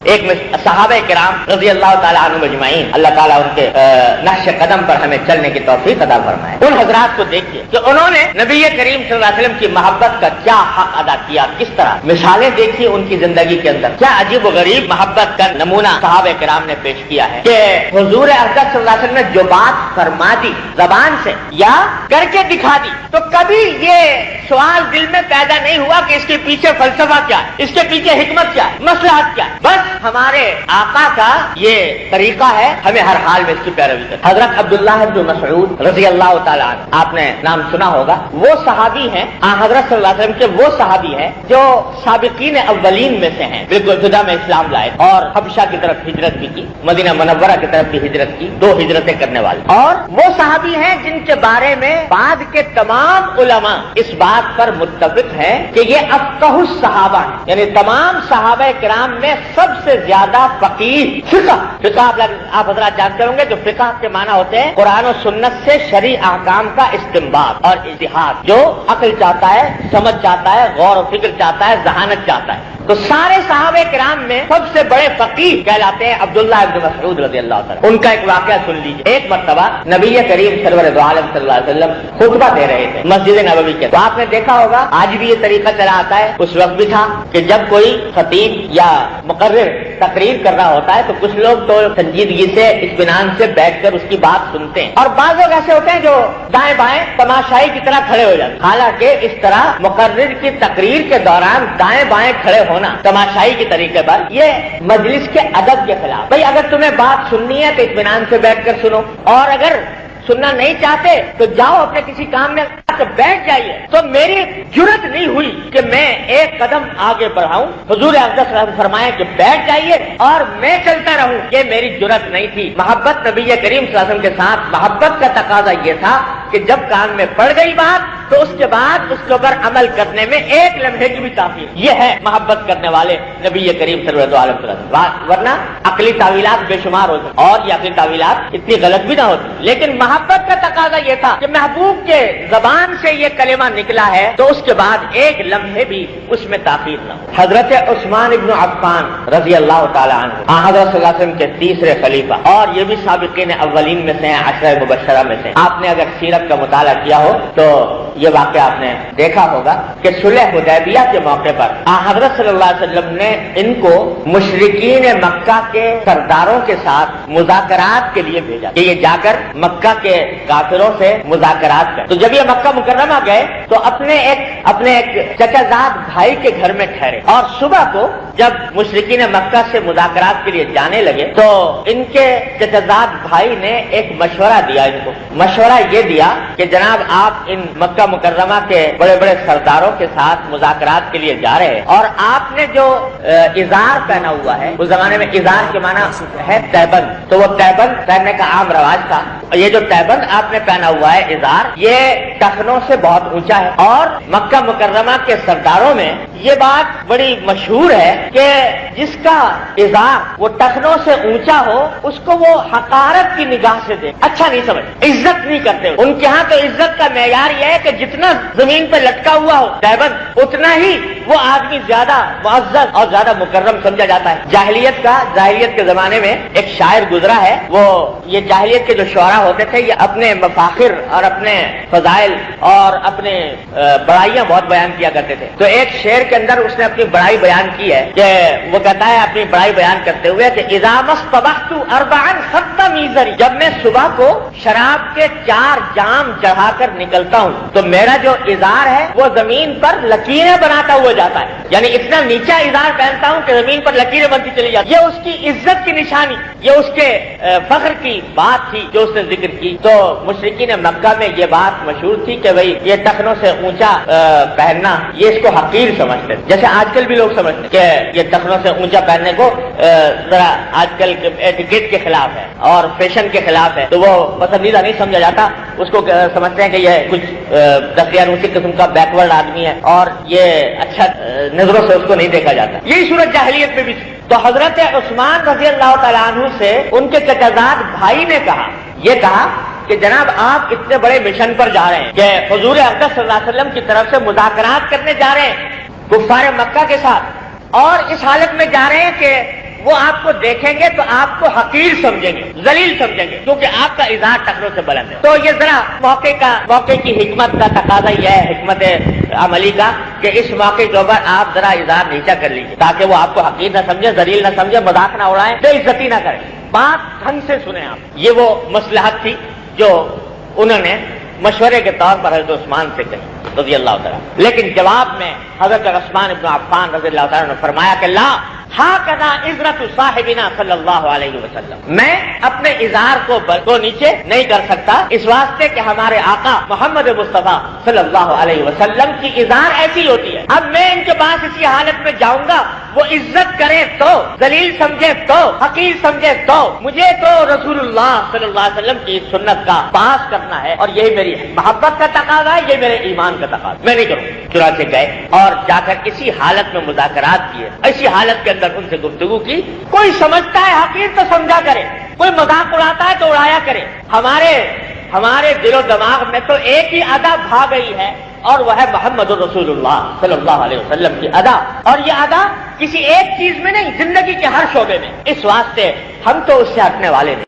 ایک صحابہ کرام رضی اللہ تعالیٰ عنہ اجمعین، اللہ تعالیٰ ان کے نقش قدم پر ہمیں چلنے کی توفیق عطا فرمائے۔ ان حضرات کو دیکھیے کہ انہوں نے نبی کریم صلی اللہ علیہ وسلم کی محبت کا کیا حق ادا کیا، کس طرح مثالیں دیکھیے ان کی زندگی کے اندر، کیا عجیب و غریب محبت کا نمونہ صحابہ کرام نے پیش کیا ہے کہ حضور اقدس صلی اللہ علیہ وسلم نے جو بات فرما دی زبان سے یا کر کے دکھا دی، تو کبھی یہ سوال دل میں پیدا نہیں ہوا کہ اس کے پیچھے فلسفہ کیا ہے، اس کے پیچھے حکمت کیا ہے، مصلحت کیا ہے۔ بس ہمارے آقا کا یہ طریقہ ہے، ہمیں ہر حال میں اس کی پیروی کریں۔ حضرت عبداللہ بن مسعود رضی اللہ تعالیٰ عنہ، آپ نے نام سنا ہوگا، وہ صحابی ہیں، حضرت صلی اللہ علیہ وسلم کے وہ صحابی ہیں جو سابقین اولین میں سے ہیں، بالکل ابتدا میں اسلام لائے اور حبشہ کی طرف ہجرت بھی کی، مدینہ منورہ کی طرف بھی ہجرت کی، 2 ہجرتیں کرنے والے، اور وہ صحابی ہیں جن کے بارے میں بعد کے تمام علماء اس بات پر متفق ہیں کہ یہ افقہ الصحابہ ہیں، یعنی تمام صحابہ کرام میں سب سے زیادہ فقیہ۔ فقہ آپ حضرات جانتے ہوں گے، جو فقہ کے معنی ہوتے ہیں قرآن و سنت سے شرعی احکام کا استنباط اور اجتہاد، جو عقل چاہتا ہے، سمجھ چاہتا ہے، غور و فکر چاہتا ہے، ذہانت چاہتا ہے۔ تو سارے صحابہ کرام میں سب سے بڑے فقیہ کہلاتے ہیں عبداللہ بن مسعود رضی اللہ تعالیٰ۔ ان کا ایک واقعہ سن لیجیے۔ ایک مرتبہ نبی کریم سرور دو عالم صلی اللہ علیہ وسلم خطبہ دے رہے تھے مسجد نبوی کے، تو آپ نے دیکھا ہوگا آج بھی یہ طریقہ چلا آتا ہے، اس وقت بھی تھا کہ جب کوئی خطیب یا مقرر تقریر کر رہا ہوتا ہے تو کچھ لوگ تو سنجیدگی سے اطمینان سے بیٹھ کر اس کی بات سنتے ہیں، اور بعض لوگ ایسے ہوتے ہیں جو دائیں بائیں تماشائی کی طرح کھڑے ہو جاتے ہیں۔ حالانکہ اس طرح مقرر کی تقریر کے دوران دائیں بائیں کھڑے ہونا تماشائی کے طریقے پر، یہ مجلس کے ادب کے خلاف۔ بھئی اگر تمہیں بات سننی ہے تو اطمینان سے بیٹھ کر سنو، اور اگر سننا نہیں چاہتے تو جاؤ اپنے کسی کام میں بیٹھ جائیے۔ تو میری جرت نہیں ہوئی کہ میں ایک قدم آگے بڑھاؤں، حضور اقدس فرمائے کہ بیٹھ جائیے اور میں چلتا رہوں، یہ میری جرت نہیں تھی۔ محبت نبی کریم صلی اللہ علیہ وسلم کے ساتھ محبت کا تقاضا یہ تھا کہ جب کان میں پڑ گئی بات تو اس کے بعد اس کے اوپر عمل کرنے میں ایک لمحے کی بھی تاخیر، یہ ہے محبت کرنے والے نبی کریم صلی اللہ علیہ وسلم۔ ورنہ عقلی تعویلات بے شمار ہوتے اور یہ عقلی تعویلات اتنی غلط بھی نہ ہوتی، لیکن محبت کا تقاضا یہ تھا کہ محبوب کے زبان سے یہ کلمہ نکلا ہے تو اس کے بعد ایک لمحے بھی اس میں تاخیر نہ ہو۔ حضرت عثمان ابن عفان رضی اللہ تعالی عنہ، حضرت صلی اللہ علیہ وسلم کے تیسرے خلیفہ، اور یہ بھی سابقین اولین میں سے ہیں، 10 مبشرہ میں سے۔ آپ نے اگر سیرت کا مطالعہ کیا ہو تو یہ واقعہ آپ نے دیکھا ہوگا کہ صلح حدیبیہ کے موقع پر حضرت صلی اللہ علیہ وسلم نے ان کو مشرکین مکہ کے سرداروں کے ساتھ مذاکرات کے لیے بھیجا کہ یہ جا کر مکہ کے کافروں سے مذاکرات کر۔ تو جب یہ مکہ مکرمہ گئے تو اپنے ایک چچا زاد بھائی کے گھر میں ٹھہرے، اور صبح کو جب مشرکین مکہ سے مذاکرات کے لیے جانے لگے تو ان کے چچا زاد بھائی نے ایک مشورہ دیا ان کو۔ مشورہ یہ دیا کہ جناب آپ ان مکہ مکرمہ کے بڑے بڑے سرداروں کے ساتھ مذاکرات کے لیے جا رہے ہیں، اور آپ نے جو ازار پہنا ہوا ہے، اس زمانے میں ازار کے معنی ہے تیبند، تو وہ تیبند پہننے کا عام رواج تھا، اور یہ جو تیبند آپ نے پہنا ہوا ہے ازار، یہ ٹخنوں سے بہت اونچا ہے، اور مکہ مکرمہ کے سرداروں میں یہ بات بڑی مشہور ہے کہ جس کا ازار وہ ٹخنوں سے اونچا ہو اس کو وہ حقارت کی نگاہ سے دیکھ، اچھا نہیں سمجھ، عزت نہیں کرتے۔ ان کے ہاں تو عزت کا معیار یہ ہے کہ جتنا زمین پہ لٹکا ہوا ہو تیبند، اتنا ہی وہ آدمی زیادہ معزز اور زیادہ مکرم سمجھا جاتا ہے۔ جاہلیت کے زمانے میں ایک شاعر گزرا ہے، وہ یہ جاہلیت کے جو شعراء ہوتے تھے یہ اپنے مفاخر اور اپنے فضائل اور اپنے بڑائیاں بہت بیان کیا کرتے تھے۔ تو ایک شعر کے اندر اس نے اپنی بڑائی بیان کی ہے کہ وہ کہتا ہے اپنی بڑائی بیان کرتے ہوئے کہ اذا مصطبحت اربعا خط میزری، جب میں صبح کو شراب کے 4 جام چڑھا کر نکلتا ہوں تو میرا جو ازار ہے وہ زمین پر لکیریں بناتا ہوا جاتا ہے، یعنی اتنا نیچا ازار پہنتا ہوں کہ زمین پر لکیریں بنتی چلی جاتی۔ یہ اس کی عزت کی نشانی، یہ اس کے فخر کی بات تھی جو اس نے ذکر کی۔ تو مشرکین مکہ میں یہ بات مشہور تھی کہ بھئی یہ ٹخنوں سے اونچا پہننا یہ اس کو حقیر سمجھتے، جیسے آج کل بھی لوگ سمجھتے کہ یہ ٹخنوں سے اونچا پہننے کو ذرا آج کل ایٹیکیٹ کے خلاف ہے اور فیشن کے خلاف ہے، تو وہ پسندیدہ نہیں سمجھا جاتا، اس کو سمجھتے ہیں کہ یہ کچھ دقیانوسی قسم کا بیکورڈ آدمی ہے اور یہ اچھا نظروں سے اس کو نہیں دیکھا جاتا۔ یہی صورت جاہلیت میں بھی تھی۔ تو حضرت عثمان رضی اللہ تعالیٰ عنہ سے ان کے چچازاد بھائی نے کہا کہ جناب آپ اتنے بڑے مشن پر جا رہے ہیں کہ حضور اقدس صلی اللہ علیہ وسلم کی طرف سے مذاکرات کرنے جا رہے ہیں کفار مکہ کے ساتھ، اور اس حالت میں جا رہے ہیں کہ وہ آپ کو دیکھیں گے تو آپ کو حقیر سمجھیں گے، ذلیل سمجھیں گے، کیونکہ آپ کا اظہار ٹکروں سے بلند ہے۔ تو یہ ذرا موقع کی حکمت کا تقاضا یہ ہے، حکمت عملی کا، کہ اس موقع کے اوپر آپ ذرا اظہار نیچا کر لیجیے تاکہ وہ آپ کو حقیر نہ سمجھے، ذلیل نہ سمجھے، مذاق نہ اڑائیں، بے عزتی نہ کریں۔ بات ڈھنگ سے سنیں آپ۔ یہ وہ مصلحت تھی جو انہوں نے مشورے کے طور پر حضرت عثمان سے کہی رضی اللہ تعالیٰ، لیکن جواب میں حضرت عثمان ابن عفان رضی اللہ تعالیٰ نے فرمایا کہ لا ہاکذا عزرت صاحبنا صلی اللہ علیہ وسلم، میں اپنے اظہار کو نیچے نہیں کر سکتا، اس واسطے کہ ہمارے آقا محمد مصطفیٰ صلی اللہ علیہ وسلم کی اظہار ایسی ہوتی ہے۔ اب میں ان کے پاس اسی حالت میں جاؤں گا، وہ عزت کرے تو، ذلیل سمجھے تو، حقیر سمجھے تو، مجھے تو رسول اللہ صلی اللہ علیہ وسلم کی سنت کا پاس کرنا ہے، اور یہی میری محبت کا تقاضا ہے، یہ میرے ایمان کا تقاضا، میں نہیں کروں۔ چنانچہ گئے اور جا کر اسی حالت میں مذاکرات کیے، اسی حالت کے اندر ان سے گفتگو کی۔ کوئی سمجھتا ہے حقیر تو سمجھا کرے، کوئی مذاق اڑاتا ہے تو اڑایا کرے۔ ہمارے دل و دماغ میں تو ایک ہی ادا بھا گئی ہے، اور وہ ہے محمد رسول اللہ صلی اللہ علیہ وسلم کی ادا، اور یہ ادا کسی ایک چیز میں نہیں، زندگی کے ہر شعبے میں۔ اس واسطے ہم تو اس سے ہٹنے والے نہیں۔